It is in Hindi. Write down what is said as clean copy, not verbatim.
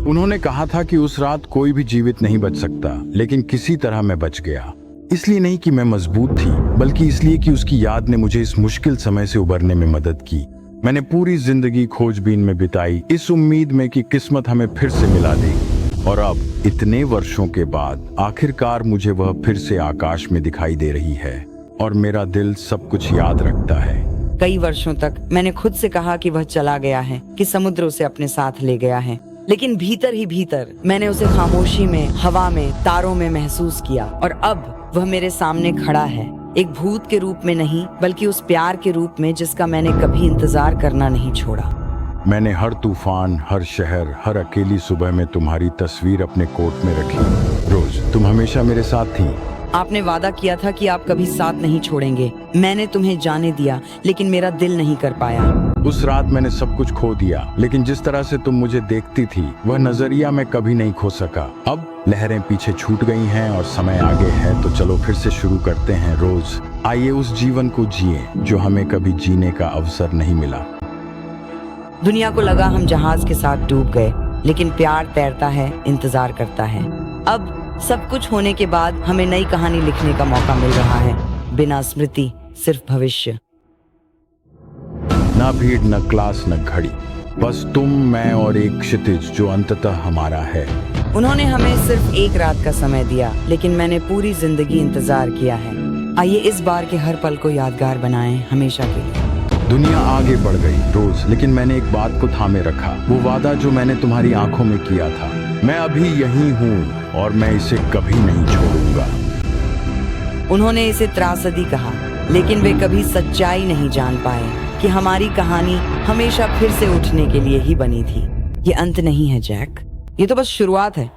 उन्होंने कहा था कि उस रात कोई भी जीवित नहीं बच सकता, लेकिन किसी तरह मैं बच गया। इसलिए नहीं कि मैं मजबूत थी, बल्कि इसलिए कि उसकी याद ने मुझे इस मुश्किल समय से उबरने में मदद की। मैंने पूरी जिंदगी खोजबीन में बिताई, इस उम्मीद में कि किस्मत हमें फिर से मिला देगी। और अब इतने वर्षों के बाद आखिरकार मुझे वह फिर से आकाश में दिखाई दे रही है, और मेरा दिल सब कुछ याद रखता है। कई वर्षों तक मैंने खुद से कहा कि वह चला गया है, कि समुद्र उसे अपने साथ ले गया है, लेकिन भीतर ही भीतर मैंने उसे खामोशी में, हवा में, तारों में महसूस किया। और अब वह मेरे सामने खड़ा है, एक भूत के रूप में नहीं, बल्कि उस प्यार के रूप में जिसका मैंने कभी इंतजार करना नहीं छोड़ा। मैंने हर तूफान, हर शहर, हर अकेली सुबह में तुम्हारी तस्वीर अपने कोट में रखी। रोज तुम हमेशा मेरे साथ थी। आपने वादा किया था कि आप कभी साथ नहीं छोड़ेंगे। मैंने तुम्हें जाने दिया, लेकिन मेरा दिल नहीं कर पाया। उस रात मैंने सब कुछ खो दिया, लेकिन जिस तरह से तुम मुझे देखती थी, वह नजरिया मैं कभी नहीं खो सका। अब लहरें पीछे छूट गई हैं और समय आगे है, तो चलो फिर से शुरू करते हैं। रोज आइए उस जीवन को जिए जो हमें कभी जीने का अवसर नहीं मिला। दुनिया को लगा हम जहाज के साथ डूब गए, लेकिन प्यार तैरता है, इंतजार करता है। अब सब कुछ होने के बाद हमें नई कहानी लिखने का मौका मिल रहा है, बिना स्मृति, सिर्फ भविष्य। ना भीड़, न क्लास, न घड़ी, बस तुम, मैं और एक क्षितिज जो अंततः हमारा है। उन्होंने हमें सिर्फ एक रात का समय दिया, लेकिन मैंने पूरी जिंदगी इंतजार किया है। आइए इस बार के हर पल को यादगार बनाएं, हमेशा के लिए। दुनिया आगे बढ़ गई रोज, लेकिन मैंने एक बात को थामे रखा, वो वादा जो मैंने तुम्हारी आंखों में किया था। मैं अभी यहीं हूँ और मैं इसे कभी नहीं छोड़ूंगा। उन्होंने इसे त्रासदी कहा, लेकिन वे कभी सच्चाई नहीं जान पाए कि हमारी कहानी हमेशा फिर से उठने के लिए ही बनी थी। ये अंत नहीं है जैक, ये तो बस शुरुआत है।